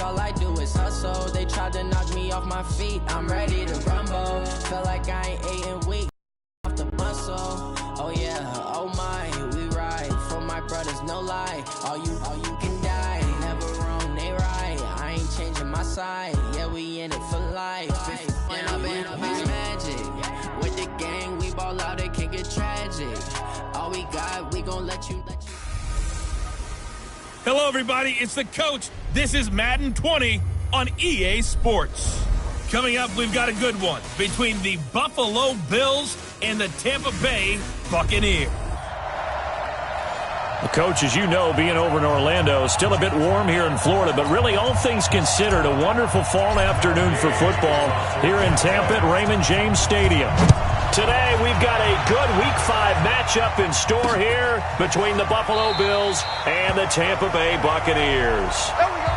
all I do is hustle. They tried to knock me off my feet, I'm ready to rumble. Feel like I ain't 8 and weak, off the muscle. Oh yeah, oh my, we ride for my brothers, no lie. All you can die, never wrong, they right. I ain't changing my side, yeah, we in it for life. When I've been magic, with the gang, we ball out, it can get tragic. All we got, we gon' let you. Hello, everybody. It's the coach. This is Madden 20 on EA Sports. Coming up, we've got a good one between the Buffalo Bills and the Tampa Bay Buccaneers. The coach, as you know, being over in Orlando, still a bit warm here in Florida, but really all things considered, a wonderful fall afternoon for football here in Tampa at Raymond James Stadium. Today, we've got a good Week 5 matchup in store here between the Buffalo Bills and the Tampa Bay Buccaneers. There we go.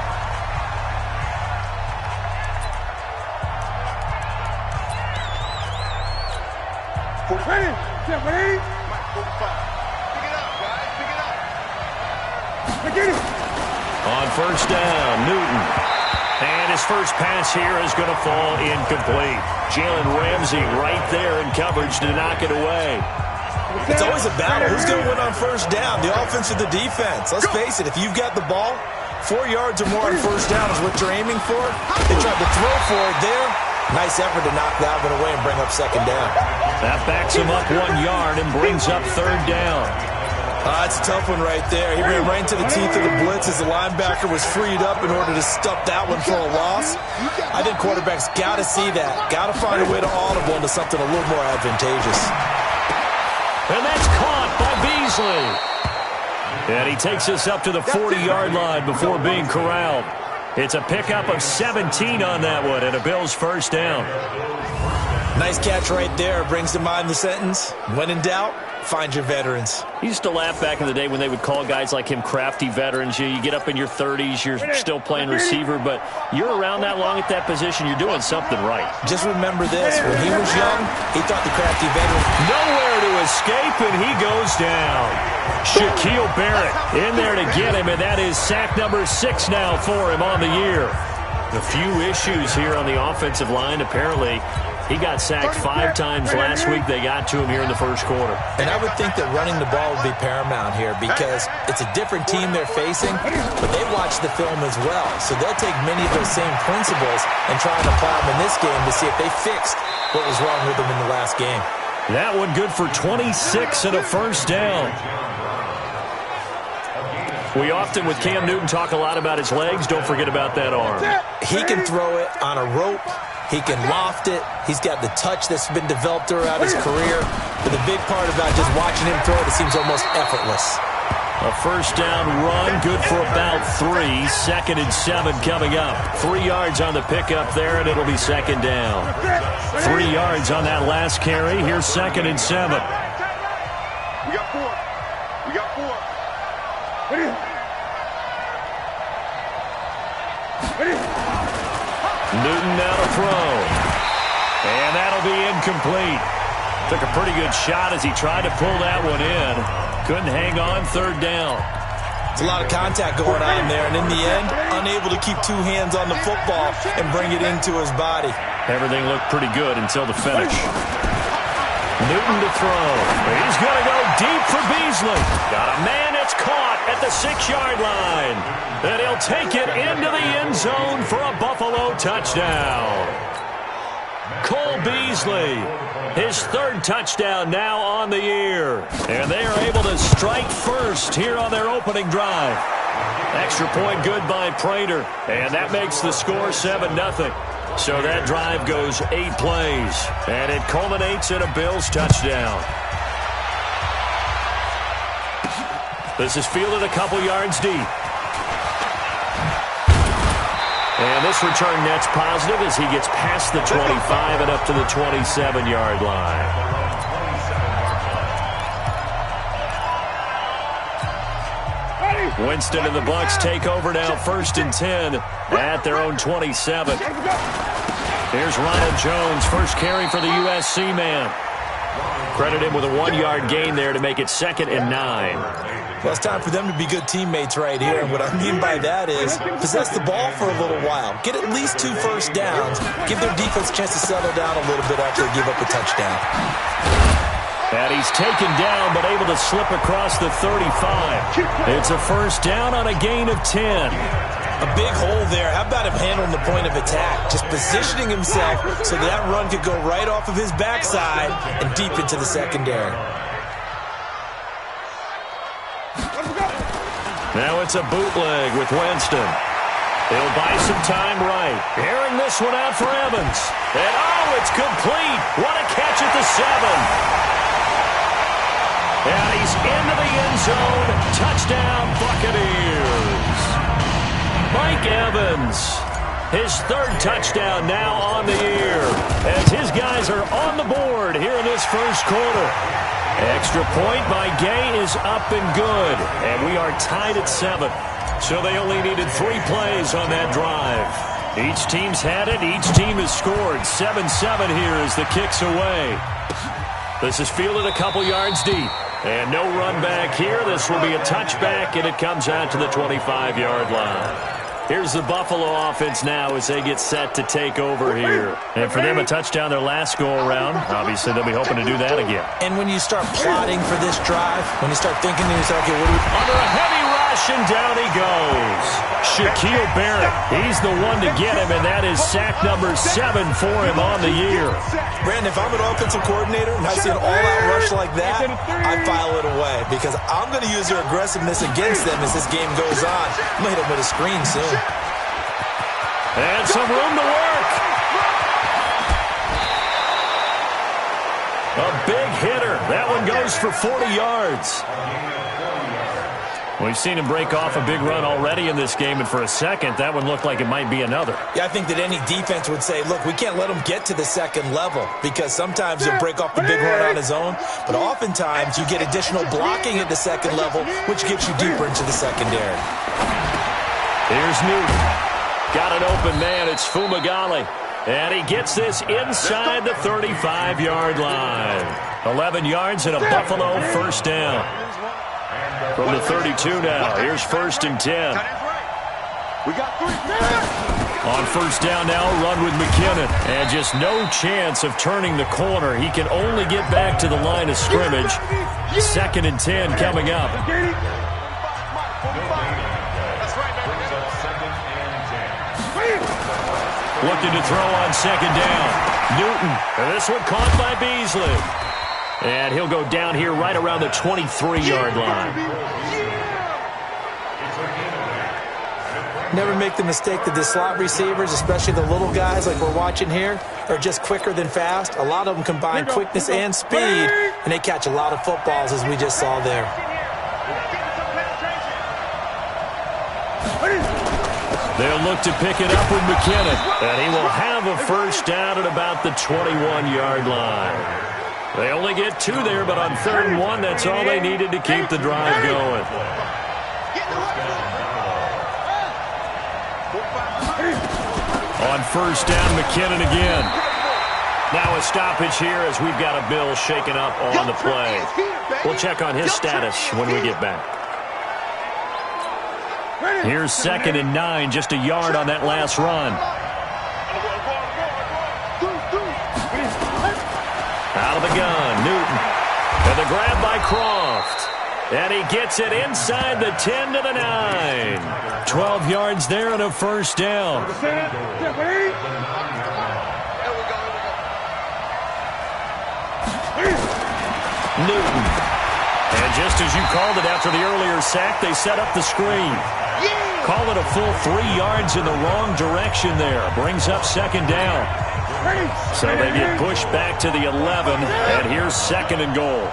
Ready? Get ready? 45. Pick it up, guys. Pick it up. On first down, Newton. And his first pass here is going to fall incomplete. Jalen Ramsey right there in coverage to knock it away. It's always a battle. Who's going to win on first down, the offense or the defense? Let's face it, if you've got the ball, 4 yards or more on first down is what you're aiming for. They tried to throw for it there. Nice effort to knock that one away and bring up second down. That backs him up 1 yard and brings up third down. That's a tough one right there. He ran right into the teeth of the blitz as the linebacker was freed up in order to stuff that one for a loss. I think quarterbacks got to see that. Got to find a way to audible into something a little more advantageous. And that's caught by Beasley. And he takes us up to the 40-yard line before being corralled. It's a pickup of 17 on that one and a Bills first down. Nice catch right there. Brings to mind the sentence, when in doubt, find your veterans. He used to laugh back in the day when they would call guys like him crafty veterans. You get up in your 30s, you're still playing receiver, but you're around that long at that position, you're doing something right. Just remember this, when he was young, he thought the crafty veteran. Nowhere to escape, and he goes down. Shaquille Barrett in there to get him, and that is sack number 6 now for him on the year. A few issues here on the offensive line, apparently. He got sacked 5 times last week. They got to him here in the first quarter. And I would think that running the ball would be paramount here because it's a different team they're facing, but they watch the film as well. So they'll take many of those same principles and try and apply them in this game to see if they fixed what was wrong with them in the last game. That one good for 26 and a first down. We often, with Cam Newton, talk a lot about his legs. Don't forget about that arm. He can throw it on a rope. He can loft it. He's got the touch that's been developed throughout his career. But the big part about just watching him throw it, it seems almost effortless. A first down run, good for about 3. 2nd and 7 coming up. 3 yards on the pickup there, and it'll be second down. 3 yards on that last carry. Here's 2nd and 7. We got 4. We got 4. Ready? Newton now to throw. And that'll be incomplete. Took a pretty good shot as he tried to pull that one in. Couldn't hang on, third down. There's a lot of contact going on there, and in the end, unable to keep 2 hands on the football and bring it into his body. Everything looked pretty good until the finish. Newton to throw. He's going to go deep for Beasley. Got a man that's caught at the 6-yard line. And he'll take it into the end zone for a Buffalo touchdown. Cole Beasley, his 3rd touchdown now on the year. And they are able to strike first here on their opening drive. Extra point good by Prater. And that makes the score 7-0. So that drive goes 8 plays, and it culminates in a Bills touchdown. This is fielded a couple yards deep. And this return net's positive as he gets past the 25 and up to the 27-yard line. Winston and the Bucs take over now, 1st and 10 at their own 27. Here's Ronald Jones, first carry for the USC man. Credit him with a 1-yard gain there to make it 2nd and 9. Well, it's time for them to be good teammates right here. And what I mean by that is possess the ball for a little while. Get at least 2 first downs. Give their defense a chance to settle down a little bit after they give up a touchdown. And he's taken down, but able to slip across the 35. It's a first down on a gain of 10. A big hole there. How about him handling the point of attack? Just positioning himself so that run could go right off of his backside and deep into the secondary. Now it's a bootleg with Winston. He'll buy some time right. Airing this one out for Evans. And it's complete. What a catch at the 7. And he's into the end zone. Touchdown, Buccaneers. Mike Evans, his 3rd touchdown now on the year, as his guys are on the board here in this first quarter. Extra point by Gay is up and good, and we are tied at 7. So they only needed 3 plays on that drive. Each team's had it. Each team has scored. 7-7 here as the kick's away. This is fielded a couple yards deep. And no run back here. This will be a touchback, and it comes out to the 25-yard line. Here's the Buffalo offense now as they get set to take over here. And for them, a touchdown their last go-around. Obviously, they'll be hoping to do that again. And when you start plotting for this drive, when you start thinking to yourself, okay, what do we... Under a heavy rush, and down he goes. Shaquille Barrett, he's the one to get him, and that is sack number 7 for him on the year. Brandon, if I'm an offensive coordinator and I see an all-out rush like that, I file it away because I'm going to use their aggressiveness against them as this game goes on. I'm going to hit them with a screen soon. And some room to work. A big hitter. That one goes for 40 yards. We've seen him break off a big run already in this game, and for a second, that one looked like it might be another. Yeah, I think that any defense would say, look, we can't let him get to the second level because sometimes he'll break off the big run on his own, but oftentimes you get additional blocking at the second level, which gets you deeper into the secondary. Here's Newton. Got an open man. It's Fumagalli. And he gets this inside the 35-yard line. 11 yards and a Buffalo first down. From the 32 now. Here's 1st and 10. We got 3. On first down now, run with McKinnon. And just no chance of turning the corner. He can only get back to the line of scrimmage. 2nd and 10 coming up. Looking to throw on 2nd down. Newton. And this one caught by Beasley. And he'll go down here right around the 23-yard line. Never make the mistake that the slot receivers, especially the little guys like we're watching here, are just quicker than fast. A lot of them combine quickness and speed, and they catch a lot of footballs, as we just saw there. They'll look to pick it up with McKinnon, and he will have a first down at about the 21-yard line. They only get 2 there, but on 3rd and 1, that's all they needed to keep the drive going. On first down, McKinnon again. Now a stoppage here as we've got a Bill shaken up on the play. We'll check on his status when we get back. Here's 2nd and 9, just a yard on that last run. Out of the gun, Newton. And the grab by Croft. And he gets it inside the 10 to the 9. 12 yards there and a first down. Newton. And just as you called it after the earlier sack, they set up the screen. Call it a full 3 yards in the wrong direction there. Brings up 2nd down. So they get pushed back to the 11, and here's 2nd and goal.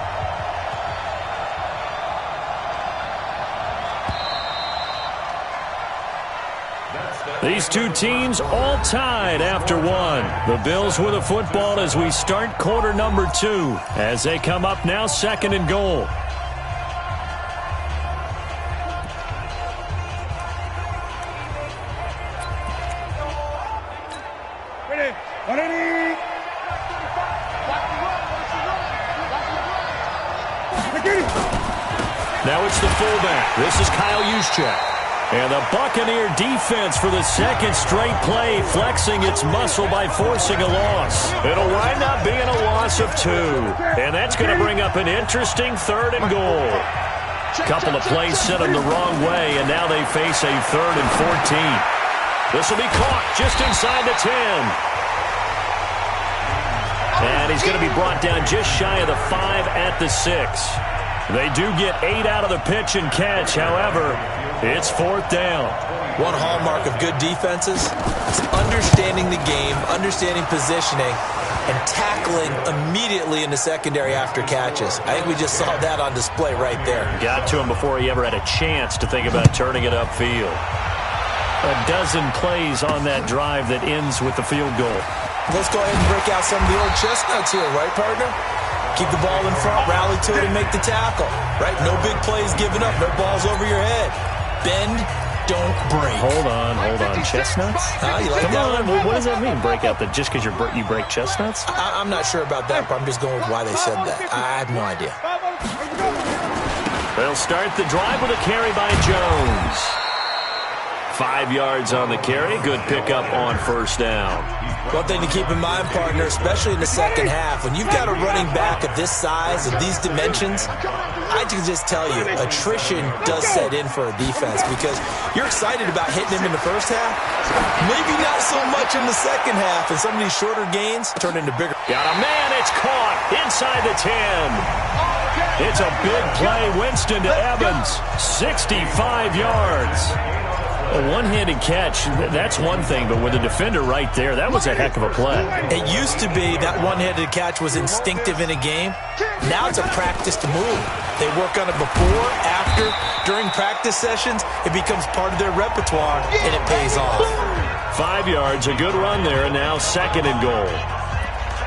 These two teams all tied after 1. The Bills with a football as we start quarter number 2. As they come up now, 2nd and goal. Now it's the fullback. This is Kyle Juszczyk. And the Buccaneer defense for the second straight play, flexing its muscle by forcing a loss. It'll wind up being a loss of 2. And that's going to bring up an interesting 3rd and goal. Couple of plays set them the wrong way, and now they face a 3rd and 14. This will be caught just inside the 10. And he's going to be brought down just shy of the 5 at the 6. They do get 8 out of the pitch and catch. However, it's 4th down. One hallmark of good defenses is understanding the game, understanding positioning, and tackling immediately in the secondary after catches. I think we just saw that on display right there. Got to him before he ever had a chance to think about turning it upfield. A dozen plays on that drive that ends with the field goal. Let's go ahead and break out some of the old chestnuts here, right, partner? Keep the ball in front, rally to it, and make the tackle, right? No big plays given up, no balls over your head. Bend, don't break. Hold on. Chestnuts? You like Come that on, one? what does that mean, break out? That just because you break chestnuts? I'm not sure about that, but I'm just going with why they said that. I have no idea. They'll start the drive with a carry by Jones. 5 yards on the carry. Good pickup on 1st down. One thing to keep in mind, partner, especially in the second half, when you've got a running back of this size, of these dimensions, I can just tell you, attrition does set in for a defense because you're excited about hitting him in the first half. Maybe not so much in the second half, and some of these shorter gains turn into bigger. Got a man. It's caught inside the 10. It's a big play. Winston to Evans. 65 yards. A one-handed catch, that's one thing, but with a defender right there, that was a heck of a play. It used to be that one-handed catch was instinctive in a game. Now it's a practiced move. They work on it before, after, during practice sessions. It becomes part of their repertoire, and it pays off. 5 yards, a good run there, and now 2nd and goal.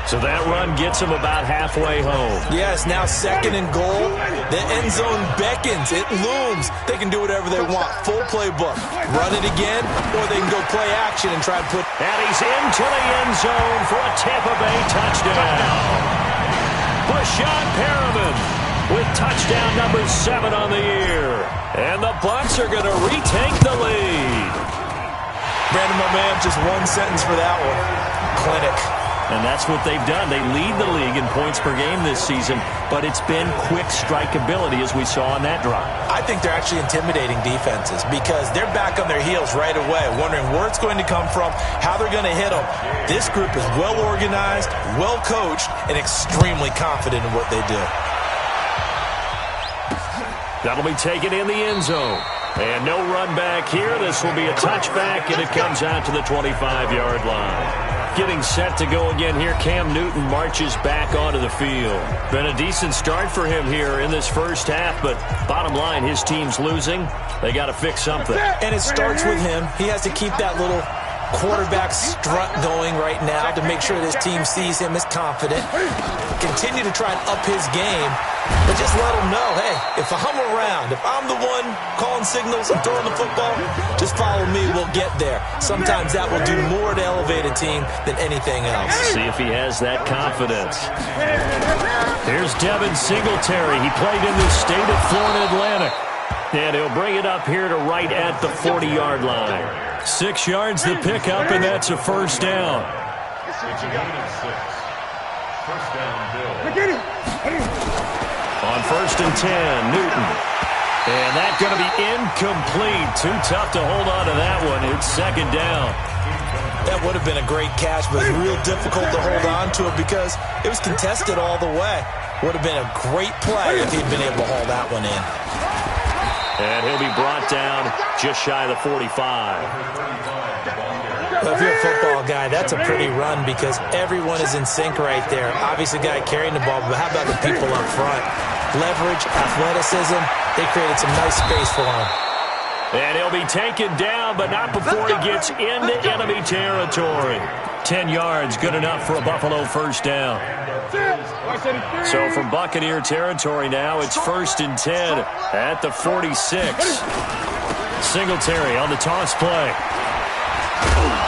So that run gets them about halfway home. Yes, now 2nd and goal. The end zone beckons. It looms. They can do whatever they want. Full playbook. Run it again, or they can go play action and try and put... And he's into the end zone for a Tampa Bay touchdown. Brashad Perriman with touchdown number 7 on the year. And the Bucs are going to retake the lead. Brandon, my man, just one sentence for that one. Clinic. And that's what they've done. They lead the league in points per game this season, but it's been quick strikeability as we saw on that drive. I think they're actually intimidating defenses because they're back on their heels right away, wondering where it's going to come from, how they're going to hit them. This group is well organized, well coached, and extremely confident in what they do. That'll be taken in the end zone. And no run back here. This will be a touchback, and it comes out to the 25-yard line. Getting set to go again here. Cam Newton marches back onto the field. Been a decent start for him here in this first half, but bottom line, his team's losing. They got to fix something. And it starts with him. He has to keep that little quarterback strut going right now to make sure that his team sees him as confident. Continue to try and up his game, but just let him know, hey, if I'm around, if I'm the one calling signals and throwing the football, just follow me, we'll get there. Sometimes that will do more to elevate a team than anything else. See if he has that confidence. Here's Devin Singletary. He played in the state of Florida Atlantic. And he'll bring it up here to right at the 40-yard line. 6 yards the pickup, and that's a 1st down. On 1st and 10, Newton. And that's going to be incomplete. Too tough to hold on to that one. It's 2nd down. That would have been a great catch, but it was real difficult to hold on to it because it was contested all the way. Would have been a great play if he'd been able to haul that one in. And he'll be brought down just shy of the 45. Well, if you're a football guy, that's a pretty run because everyone is in sync right there. Obviously, the guy carrying the ball, but how about the people up front? Leverage, athleticism, they created some nice space for him. And he'll be taken down, but not before he gets into enemy territory. 10 yards, good enough for a Buffalo 1st down. So from Buccaneer territory now, it's 1st and 10 at the 46. Singletary on the toss play.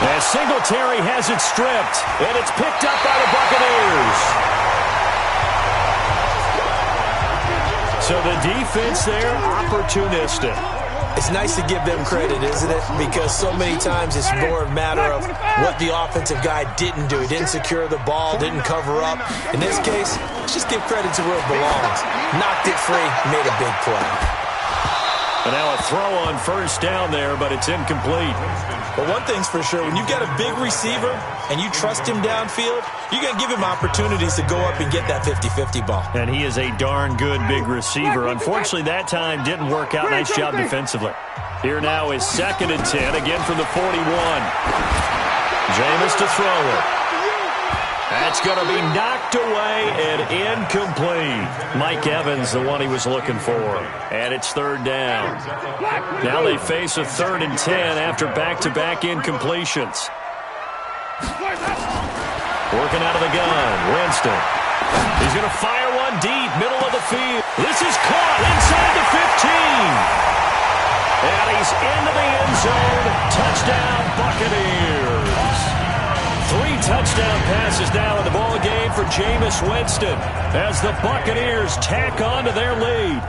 And Singletary has it stripped, and it's picked up by the Buccaneers. So the defense there, opportunistic. It's nice to give them credit, isn't it? Because so many times it's more a matter of what the offensive guy didn't do. He didn't secure the ball, didn't cover up. In this case, let's just give credit to where it belongs. Knocked it free, made a big play. And now a throw on first down there, but it's incomplete. But one thing's for sure, when you've got a big receiver and you trust him downfield, you're going to give him opportunities to go up and get that 50-50 ball. And he is a darn good big receiver. Unfortunately, that time didn't work out. Nice job defensively. Here now is 2nd and 10, again from the 41. Jameis to throw it. That's going to be knocked away and incomplete. Mike Evans, the one he was looking for. And it's 3rd down. Now they face a 3rd and 10 after back-to-back incompletions. Working out of the gun, Winston. He's going to fire one deep, middle of the field. This is caught inside the 15. And he's into the end zone. Touchdown, Buccaneers. 3 touchdown passes now in the ball game for Jameis Winston as the Buccaneers tack on to their lead.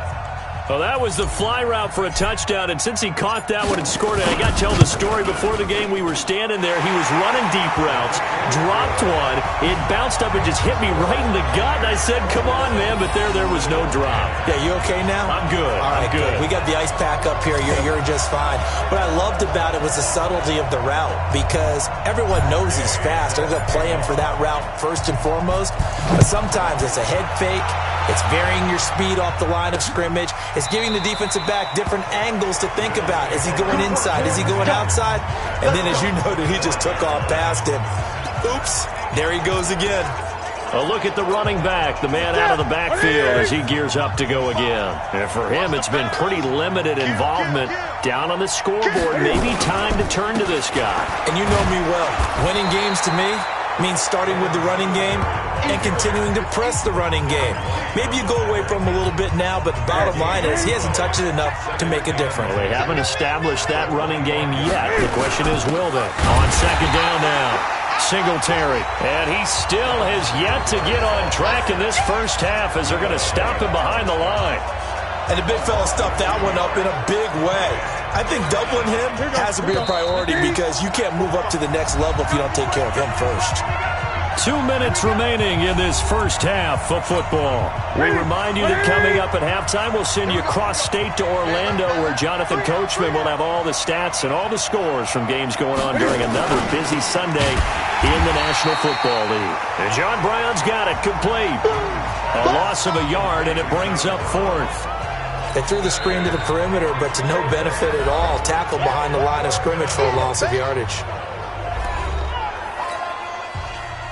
Well, that was the fly route for a touchdown, and since he caught that one and scored it, I got to tell the story. Before the game, we were standing there. He was running deep routes, dropped one. It bounced up and just hit me right in the gut, and I said, come on, man, but there was no drop. Yeah, you okay now? I'm good. All right, I'm good. We got the ice pack up here. You're just fine. What I loved about it was the subtlety of the route, because everyone knows he's fast. They're going to play him for that route first and foremost, but sometimes it's a head fake. It's varying your speed off the line of scrimmage. It's giving the defensive back different angles to think about. Is he going inside? Is he going outside? And then, as you noted, he just took off past him. Oops, there he goes again. A look at the running back, the man out of the backfield as he gears up to go again. And for him, it's been pretty limited involvement down on the scoreboard. Maybe time to turn to this guy. And you know me well. Winning games to me means starting with the running game and continuing to press the running game. Maybe you go away from him a little bit now, but the bottom line is he hasn't touched it enough to make a difference. Well, they haven't established that running game yet. The question is, will they? On 2nd down now, Singletary. And he still has yet to get on track in this first half as they're going to stop him behind the line. And the big fella stuffed that one up in a big way. I think doubling him has to be a priority because you can't move up to the next level if you don't take care of him first. 2 minutes remaining in this first half of football. We remind you that coming up at halftime, we'll send you cross-state to Orlando, where Jonathan Coachman will have all the stats and all the scores from games going on during another busy Sunday in the National Football League. And John Brown's got it complete. A loss of a yard, and it brings up 4th. They threw the screen to the perimeter, but to no benefit at all. Tackled behind the line of scrimmage for a loss of yardage.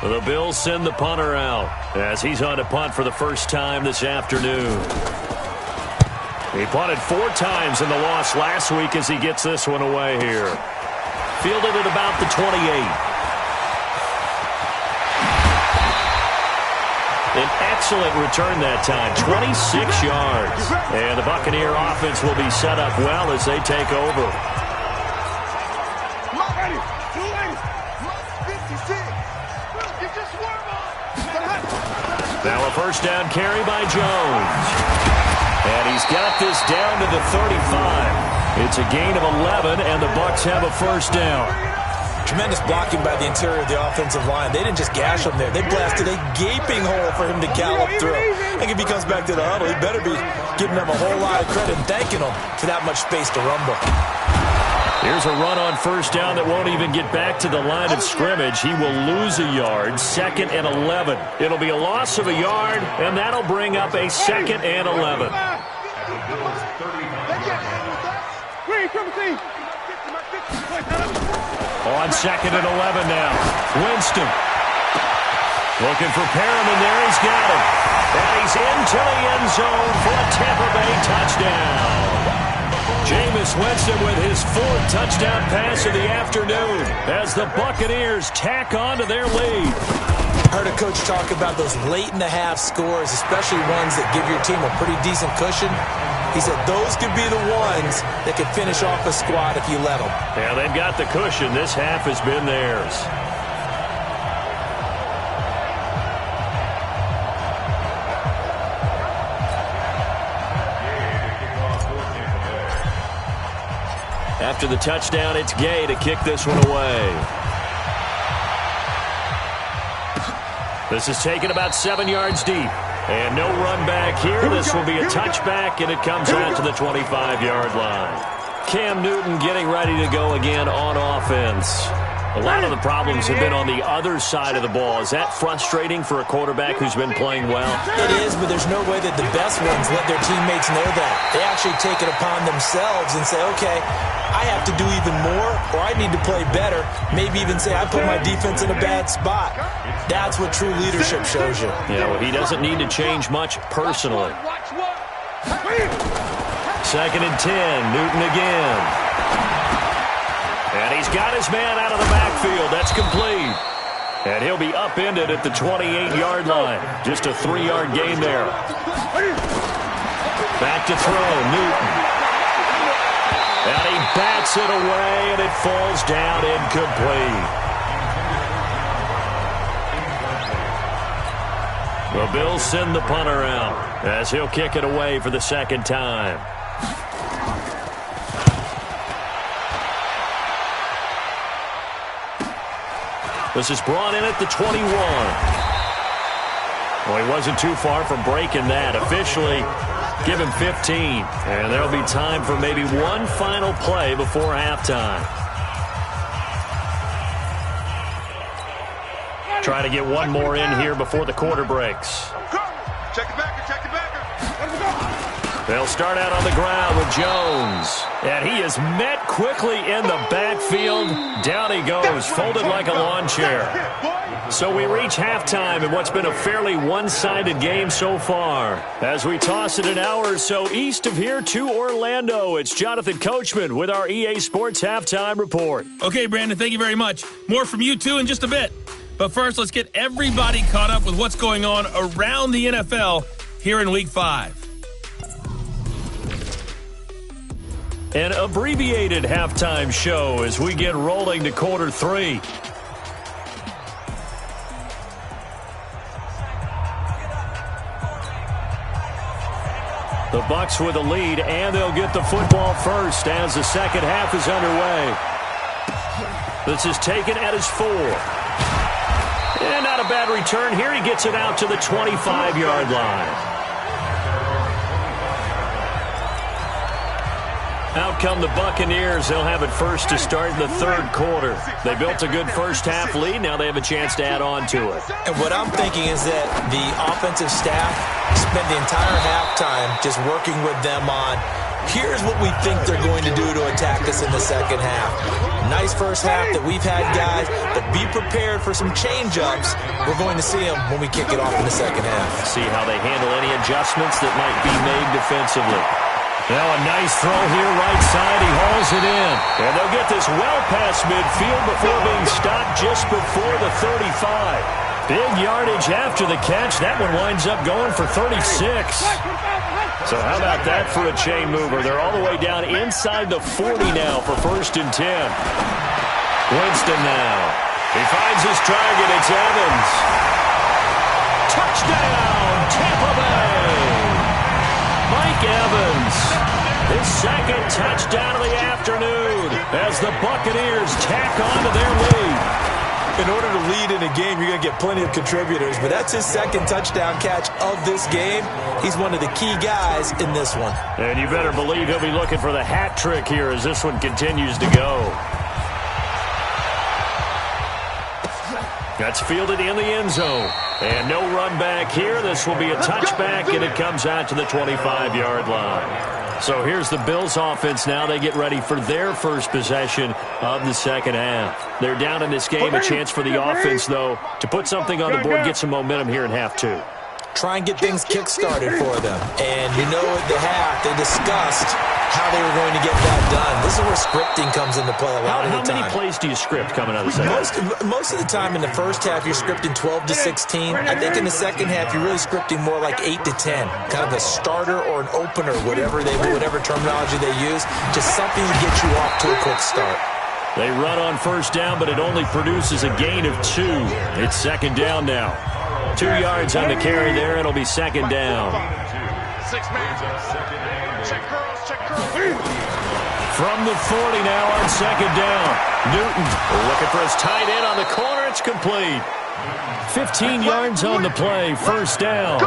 The Bills send the punter out as he's on to punt for the first time this afternoon. He punted 4 times in the loss last week as he gets this one away here. Fielded at about the 28. An excellent return that time, 26 yards. And the Buccaneer offense will be set up well as they take over. Now a first down carry by Jones. And he's got this down to the 35. It's a gain of 11, and the Bucs have a first down. Tremendous blocking by the interior of the offensive line. They didn't just gash him there. They blasted a gaping hole for him to gallop through. I think if he comes back to the huddle, he better be giving them a whole lot of credit and thanking them for that much space to rumble. Here's a run on first down that won't even get back to the line of scrimmage. He will lose a yard, 2nd and 11. It'll be a loss of a yard, and that'll bring up a 2nd and 11. On 2nd and 11 now, Winston. Looking for Perriman there, he's got him. And he's into the end zone for a Tampa Bay touchdown. Jameis Winston with his 4th touchdown pass of the afternoon as the Buccaneers tack on to their lead. Heard a coach talk about those late-in-the-half scores, especially ones that give your team a pretty decent cushion. He said those could be the ones that could finish off a squad if you let them. Yeah, they've got the cushion. This half has been theirs. After the touchdown, it's Gay to kick this one away. This is taken about 7 yards deep. And no run back here. This will be a touchback, and it comes out to the 25-yard line. Cam Newton getting ready to go again on offense. A lot of the problems have been on the other side of the ball. Is that frustrating for a quarterback who's been playing well? It is, but there's no way that the best ones let their teammates know that. They actually take it upon themselves and say, okay, I have to do even more, or I need to play better. Maybe even say I put my defense in a bad spot. That's what true leadership shows you. Yeah, well, he doesn't need to change much personally. 2nd and 10, Newton again. And he's got his man out of the backfield. That's complete. And he'll be upended at the 28-yard line. Just a 3-yard gain there. Back to throw, Newton. And he bats it away, and it falls down incomplete. The Bills send the punter out as he'll kick it away for the 2nd time. This is brought in at the 21. Well, he wasn't too far from breaking that. Officially, give him 15. And there'll be time for maybe one final play before halftime. Try to get one more in here before the quarter breaks. Check the backer, check the backer. They'll start out on the ground with Jones. And he is met quickly in the backfield. Down he goes, folded like a lawn chair. So we reach halftime in what's been a fairly one-sided game so far. As we toss it an hour or so east of here to Orlando, it's Jonathan Coachman with our EA Sports Halftime Report. Okay, Brandon, thank you very much. More from you, too, in just a bit. But first, let's get everybody caught up with what's going on around the NFL here in Week 5. An abbreviated halftime show as we get rolling to quarter 3. The Bucs with a lead, and they'll get the football first as the second half is underway. This is taken at his 4. And not a bad return here. He gets it out to the 25-yard line. Out come the Buccaneers. They'll have it first to start the third quarter. They built a good first-half lead. Now they have a chance to add on to it. And what I'm thinking is that the offensive staff spent the entire halftime just working with them on, here's what we think they're going to do to attack us in the second half. Nice first half that we've had, guys, but be prepared for some change-ups. We're going to see them when we kick it off in the second half. See how they handle any adjustments that might be made defensively. Now a nice throw here right side. He hauls it in. And they'll get this well past midfield before being stopped just before the 35. Big yardage after the catch. That one winds up going for 36. So how about that for a chain mover? They're all the way down inside the 40 now for 1st and 10. Winston now. He finds his target. It's Evans. Touchdown, Tampa Bay. Mike Evans, his second touchdown of the afternoon as the Buccaneers tack on to their lead. In order to lead in a game, you're going to get plenty of contributors, but that's his second touchdown catch of this game. He's one of the key guys in this one. And you better believe he'll be looking for the hat trick here as this one continues to go. That's fielded in the end zone. And no run back here. This will be a touchback, and it comes out to the 25-yard line. So here's the Bills offense now. They get ready for their first possession of the second half. They're down in this game. A chance for the offense, though, to put something on the board, get some momentum here in half 2. Try and get things kick-started for them. And you know at the half, they discussed how they were going to get that done. This is where scripting comes into play a lot of the time. How many plays do you script coming out of the second half? Most of the time in the first half, you're scripting 12 to 16. I think in the second half, you're really scripting more like 8 to 10. Kind of a starter or an opener, whatever terminology they use. Just something to get you off to a quick start. They run on first down, but it only produces a gain of 2. It's second down now. 2 yards on the carry there. It'll be second down. 6 man. Check girls, check girls. From the 40 now on second down. Newton looking for his tight end on the corner. It's complete. 15 yards on the play. First down.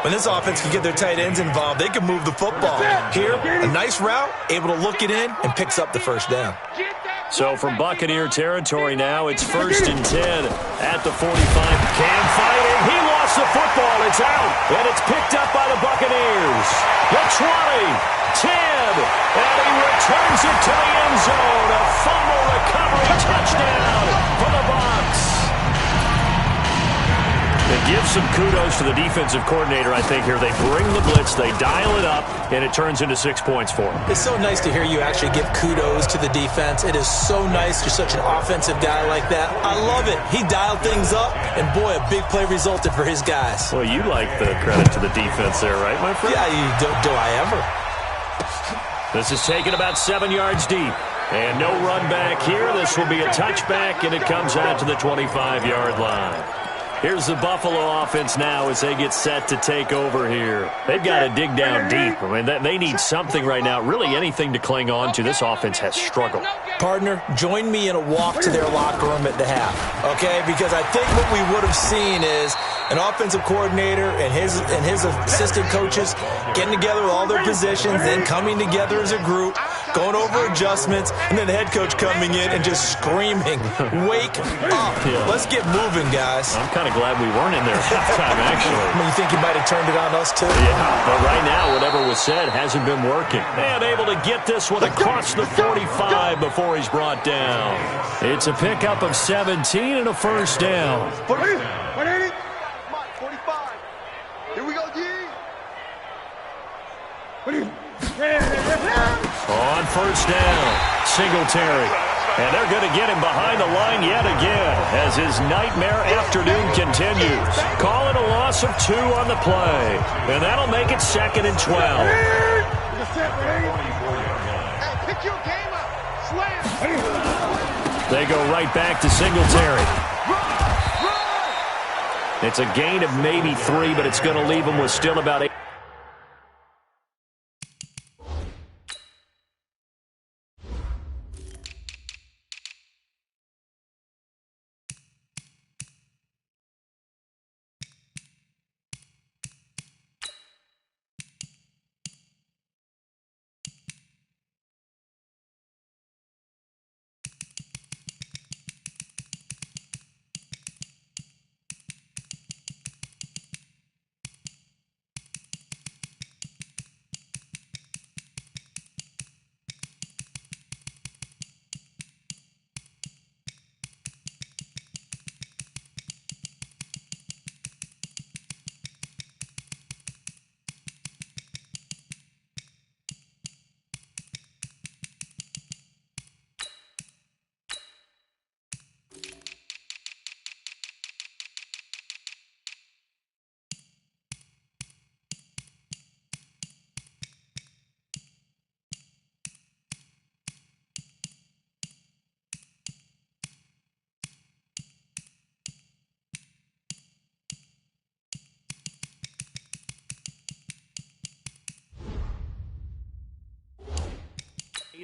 When this offense can get their tight ends involved, they can move the football. Here, a nice route, able to look it in, and picks up the first down. So from Buccaneer territory now, it's 1st and 10 at the 45. Cam fighting. He lost the football. It's out. And it's picked up by the Buccaneers. The 20, 10, and he returns it to the end zone. A fumble recovery touchdown for the Bucs. They give some kudos to the defensive coordinator, I think, here. They bring the blitz, they dial it up, and it turns into 6 points for them. It's so nice to hear you actually give kudos to the defense. It is so nice. You're such an offensive guy like that. I love it. He dialed things up, and boy, a big play resulted for his guys. Well, you like the credit to the defense there, right, my friend? Yeah, do I ever? This is taken about 7 yards deep. And no run back here. This will be a touchback, and it comes out to the 25-yard line. Here's the Buffalo offense now as they get set to take over here. They've got to dig down deep. I mean, they need something right now, really anything to cling on to. This offense has struggled. Partner, join me in a walk to their locker room at the half, okay? Because I think what we would have seen is an offensive coordinator and his assistant coaches getting together with all their positions, then coming together as a group, going over adjustments, and then the head coach coming in and just screaming, wake up. Yeah. Let's get moving, guys. I'm kind of glad we weren't in there at halftime, actually. I mean, you think he might have turned it on us, too? Yeah, but right now, whatever was said hasn't been working. And able to get this one across the 45 before he's brought down. It's a pickup of 17 and a first down. 180. Come on, 45. Here we go, D. On first down, Singletary. And they're going to get him behind the line yet again as his nightmare afternoon continues. Call it a loss of 2 on the play. And that'll make it 2nd and 12. Hey, pick your game up. Slam. They go right back to Singletary. It's a gain of maybe 3, but it's going to leave them with still about 8.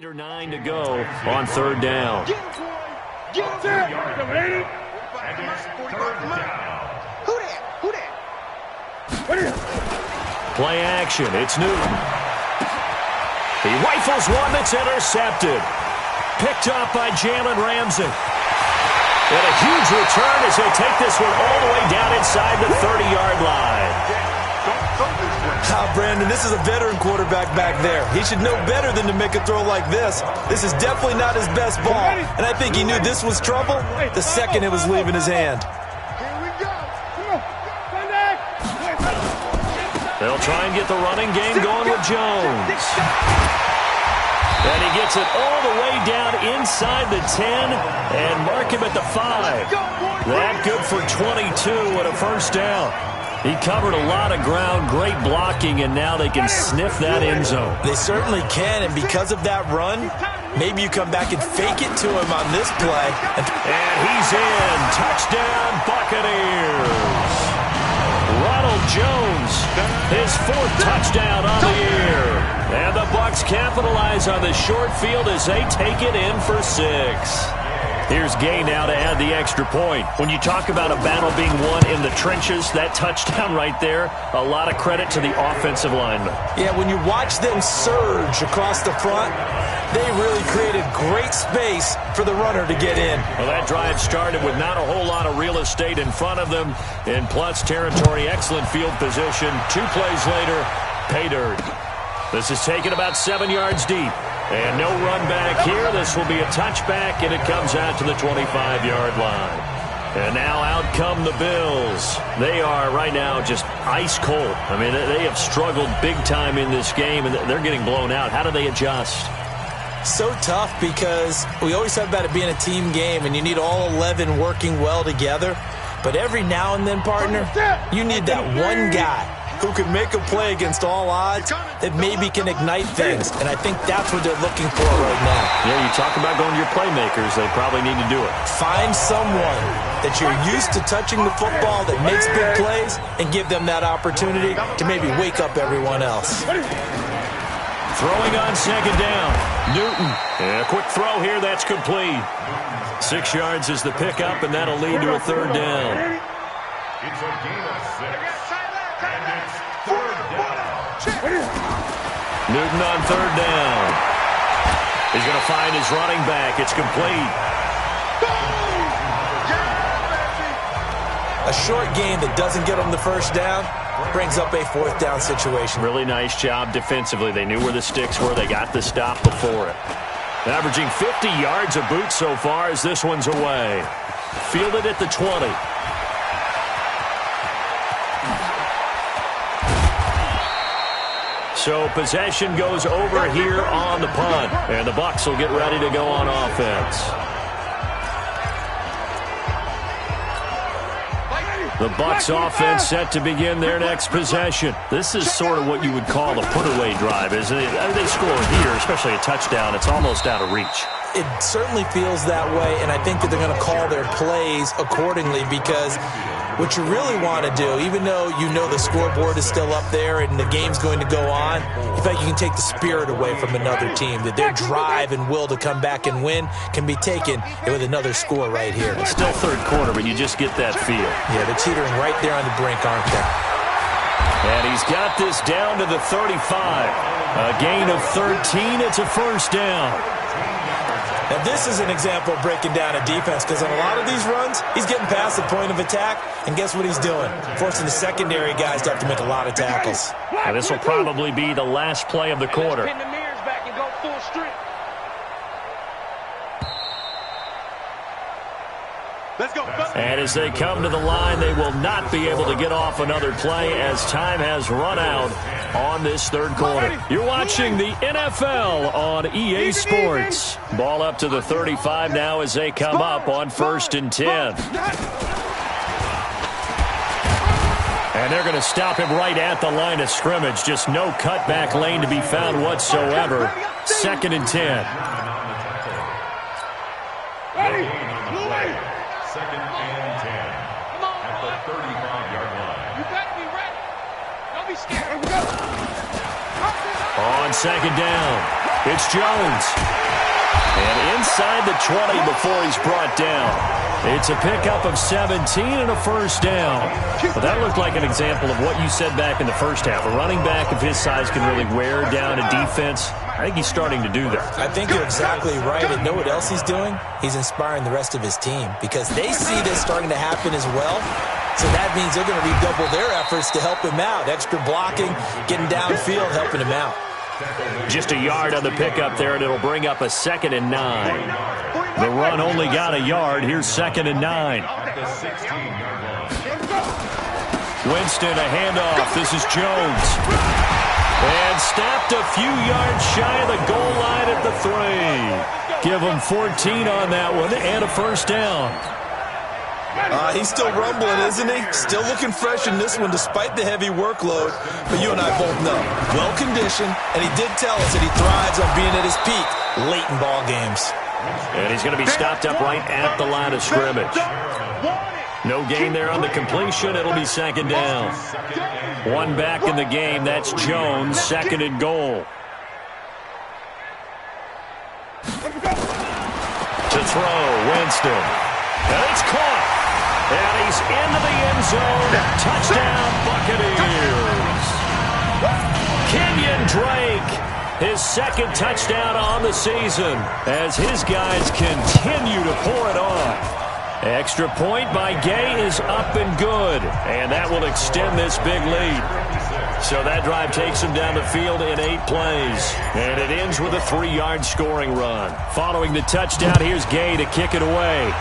Or 9 to go on third down. Play action. It's Newton. He rifles one that's intercepted. Picked up by Jalen Ramsey. And a huge return as he'll take this one all the way down inside the 30-yard line. Brandon, this is a veteran quarterback back there. He should know better than to make a throw like this. This is definitely not his best ball, and I think he knew this was trouble the second it was leaving his hand. They'll try and get the running game going with Jones. And he gets it all the way down inside the 10 and mark him at the 5. That good for 22 and a first down. He covered a lot of ground, great blocking, and now they can sniff that end zone. They certainly can, and because of that run, maybe you come back and fake it to him on this play. And he's in. Touchdown, Buccaneers. Right Ronald Jones, his 4th touchdown on the year. And the Bucs capitalize on the short field as they take it in for 6. Here's Gay now to add the extra point. When you talk about a battle being won in the trenches, that touchdown right there, a lot of credit to the offensive linemen. Yeah, when you watch them surge across the front, they really created great space for the runner to get in. Well, that drive started with not a whole lot of real estate in front of them. In plus territory, excellent field position. 2 plays later, pay dirt. This is taken about 7 yards deep. And no run back here. This will be a touchback, and it comes out to the 25-yard line. And now out come the Bills. They are right now just ice cold. I mean, they have struggled big time in this game, and they're getting blown out. How do they adjust? So tough because we always talk about it being a team game, and you need all 11 working well together. But every now and then, partner, you need that one guy who can make a play against all odds that maybe can ignite things. And I think that's what they're looking for right now. Yeah, you talk about going to your playmakers. They probably need to do it. Find someone that you're used to touching the football that makes big plays and give them that opportunity to maybe wake up everyone else. Throwing on 2nd down. Newton. And a quick throw here. That's complete. 6 yards is the pickup, and that'll lead to a 3rd down. It's a game of 6. And it's 3rd down. Newton on 3rd down. He's going to find his running back. It's complete. A short gain that doesn't get them the 1st down brings up a 4th down situation. Really nice job defensively. They knew where the sticks were. They got the stop before it. Averaging 50 yards a boot so far as this one's away. Fielded at the 20. So possession goes over here on the punt. And the Bucs will get ready to go on offense. The Bucs offense set to begin their next possession. This is sort of what you would call a put-away drive, isn't it? They score here, especially a touchdown. It's almost out of reach. It certainly feels that way, and I think that they're going to call their plays accordingly because what you really want to do, even though you know the scoreboard is still up there and the game's going to go on, in fact, you can take the spirit away from another team, that their drive and will to come back and win can be taken with another score right here. It's still 3rd quarter, but you just get that feel. Yeah, they're teetering right there on the brink, aren't they? And he's got this down to the 35. A gain of 13. It's a 1st down. Now, this is an example of breaking down a defense because on a lot of these runs, he's getting past the point of attack, and guess what he's doing? Forcing the secondary guys to have to make a lot of tackles. And this will probably be the last play of the quarter. Pin the mirrors back and go full strength. Let's go. And as they come to the line, they will not be able to get off another play as time has run out on this 3rd quarter. You're watching the NFL on EA Sports. Ball up to the 35 now as they come up on 1st and 10. And they're going to stop him right at the line of scrimmage. Just no cutback lane to be found whatsoever. 2nd and 10. Ready? 2nd and 10. At the 35-yard line. You better be ready. Don't be scared. On 2nd down, it's Jones. And inside the 20 before he's brought down. It's a pickup of 17 and a 1st down. Well, that looked like an example of what you said back in the 1st half. A running back of his size can really wear down a defense. I think he's starting to do that. I think you're exactly right. And know what else he's doing? He's inspiring the rest of his team because they see this starting to happen as well. So that means they're going to redouble their efforts to help him out. Extra blocking, getting downfield, helping him out. Just a yard on the pickup there, and it'll bring up a 2nd and 9. The run only got a yard. Here's 2nd and 9. Winston, a handoff. This is Jones. And snapped a few yards shy of the goal line at the 3. Give him 14 on that one and a 1st down. He's still rumbling, isn't he? Still looking fresh in this one despite the heavy workload. But you and I both know, well-conditioned, and he did tell us that he thrives on being at his peak late in ball games. And he's going to be stopped up right at the line of scrimmage. No gain there on the completion. It'll be second down. One back in the game. That's Jones, second and goal. To throw, Winston. And it's caught. And he's into the end zone. Touchdown, Buccaneers. Kenyon Drake, his second touchdown on the season as his guys continue to pour it on. Extra point by Gay is up and good, and that will extend this big lead. So that drive takes him down the field in 8 plays, and it ends with a 3-yard scoring run. Following the touchdown, here's Gay to kick it away.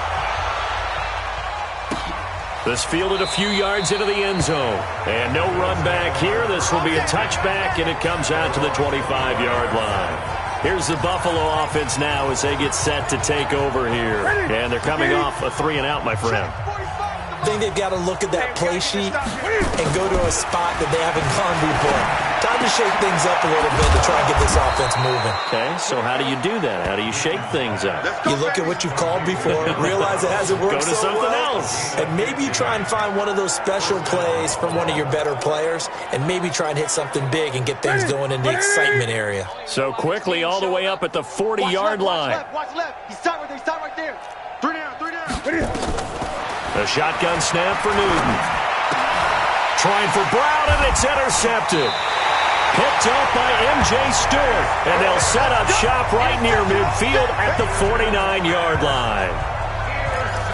This fielded a few yards into the end zone, and no run back here. This will be a touchback, and it comes out to the 25-yard line. Here's the Buffalo offense now as they get set to take over here. And they're coming off a 3-and-out, my friend. I think they've got to look at that play sheet and go to a spot that they haven't gone before. Time to shake things up a little bit to try and get this offense moving. Okay, so how do you do that? How do you shake things up? You look at what you've called before, realize it hasn't worked so well. Go to something else. And maybe you try and find one of those special plays from one of your better players, and maybe try and hit something big and get things going in the excitement area. So quickly all the way up at the 40-yard line. Watch left. He's tight right there. 3 down. The shotgun snap for Newton. Trying for Brown, and it's intercepted. Picked off by M.J. Stewart, and they'll set up shop right near midfield at the 49-yard line.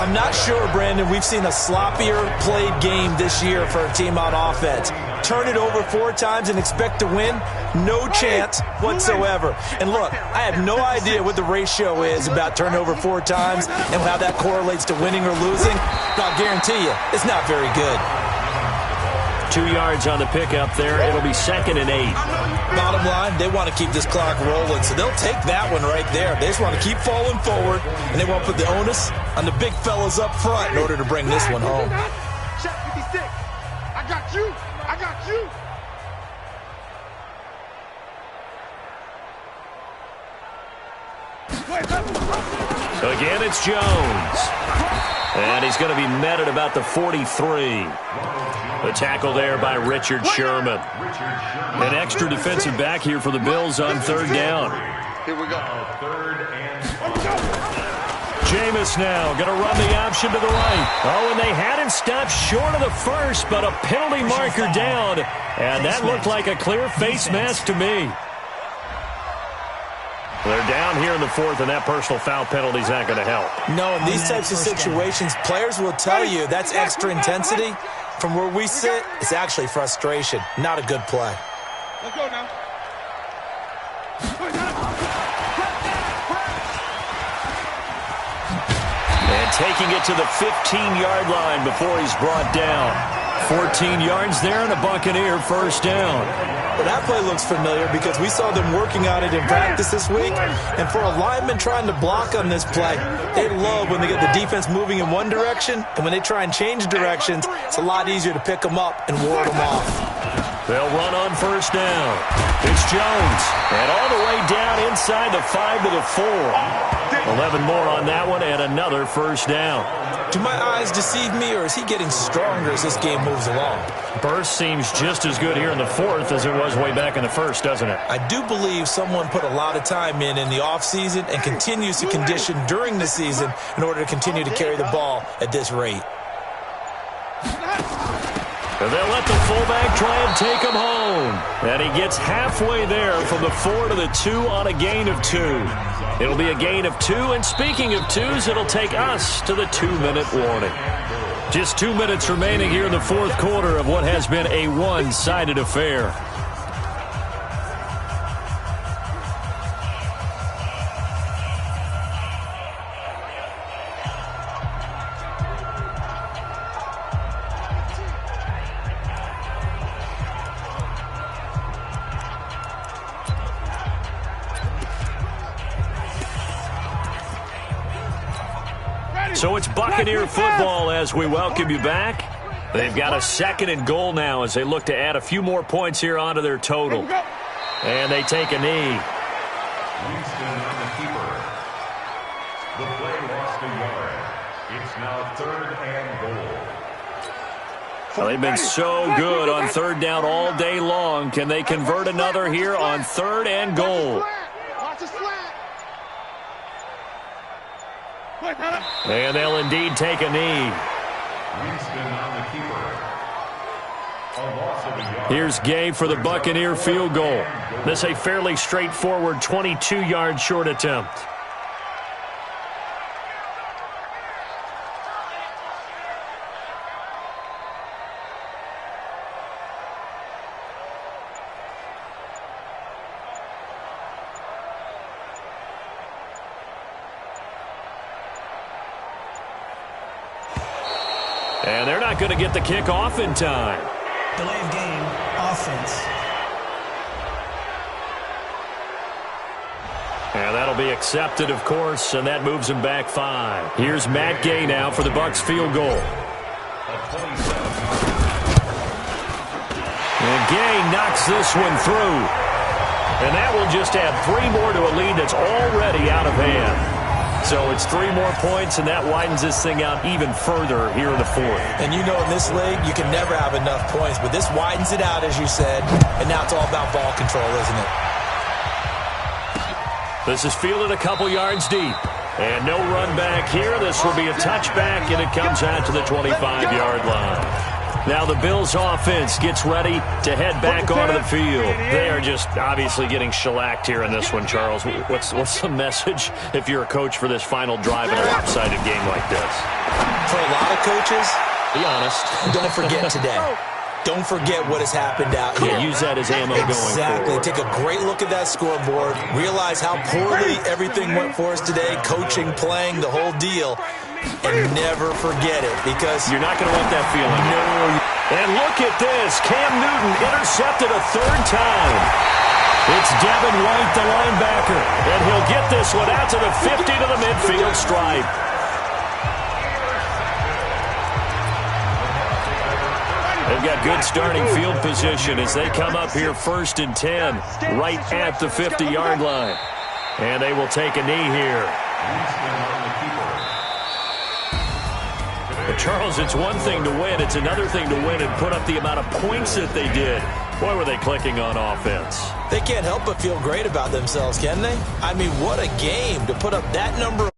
I'm not sure, Brandon, we've seen a sloppier played game this year for a team on offense. Turn it over 4 times and expect to win? No chance whatsoever. And look, I have no idea what the ratio is about turnover 4 times and how that correlates to winning or losing. But I'll guarantee you, it's not very good. 2 yards on the pickup there. It'll be 2nd and 8. Bottom line, they want to keep this clock rolling, so they'll take that one right there. They just want to keep falling forward, and they won't put the onus on the big fellas up front in order to bring this one home. Check 56. I got you. So again, it's Jones. And he's going to be met at about the 43. The tackle there by Richard Sherman. An extra defensive back here for the Bills on 3rd down. Here we go. 3rd and 5. Jameis now going to run the option to the right. Oh, and they had him stopped short of the first, but a penalty marker down. And that looked like a clear face mask to me. They're down here in the 4th, and that personal foul penalty is not going to help. No, in these types of situations, players will tell you that's extra intensity. From where we sit, it's actually frustration. Not a good play. Let's go now. And taking it to the 15-yard line before he's brought down. 14 yards there and a Buccaneer 1st down. Well, that play looks familiar because we saw them working on it in practice this week. And for a lineman trying to block on this play, they love when they get the defense moving in one direction. And when they try and change directions, it's a lot easier to pick them up and ward them off. They'll run on 1st down. It's Jones. And all the way down inside the 5 to the 4. 11 more on that one and another 1st down. Do my eyes deceive me, or is he getting stronger as this game moves along? Burst seems just as good here in the 4th as it was way back in the 1st, doesn't it? I do believe someone put a lot of time in the offseason and continues to condition during the season in order to continue to carry the ball at this rate. And they'll let the fullback try and take him home. And he gets halfway there from the 4 to the 2 on a gain of 2. It'll be a gain of 2, and speaking of 2s, it'll take us to the 2-minute warning. Just 2 minutes remaining here in the 4th quarter of what has been a one-sided affair. So it's Buccaneer football as we welcome you back. They've got a 2nd and goal now as they look to add a few more points here onto their total. And they take a knee. Houston on the keeper. The play lost a yard. It's It's now 3rd and goal. Well, they've been so good on 3rd down all day long. Can they convert another here on 3rd and goal? And they'll indeed take a knee. Here's Gay for the Buccaneer field goal. This is a fairly straightforward 22-yard short attempt. And they're not going to get the kick off in time. Delay of game, offense. And that'll be accepted, of course, and that moves him back 5. Here's Matt Gay now for the Bucs field goal. And Gay knocks this one through. And that will just add 3 more to a lead that's already out of hand. So it's 3 more points, and that widens this thing out even further here in the 4th. And you know in this league, you can never have enough points, but this widens it out, as you said, and now it's all about ball control, isn't it? This is fielded a couple yards deep. And no run back here. This will be a touchback, and it comes out to the 25-yard line. Now the Bills offense gets ready to head back onto the field. They are just obviously getting shellacked here in this one, Charles. What's the message if you're a coach for this final drive in a lopsided game like this? For a lot of coaches, be honest. Don't forget today. Don't forget what has happened out here. Use that as ammo going forward. Exactly. Take a great look at that scoreboard. Realize how poorly everything went for us today. Coaching, playing, the whole deal. And never forget it, because you're not going to want that feeling. No. And look at this. Cam Newton intercepted a 3rd time. It's Devin White, the linebacker. And he'll get this one out to the 50 to the midfield stripe. They've got good starting field position as they come up here 1st and 10, right at the 50-yard line. And they will take a knee here. But Charles, it's one thing to win. It's another thing to win and put up the amount of points that they did. Boy, were they clicking on offense. They can't help but feel great about themselves, can they? I mean, what a game to put up that number of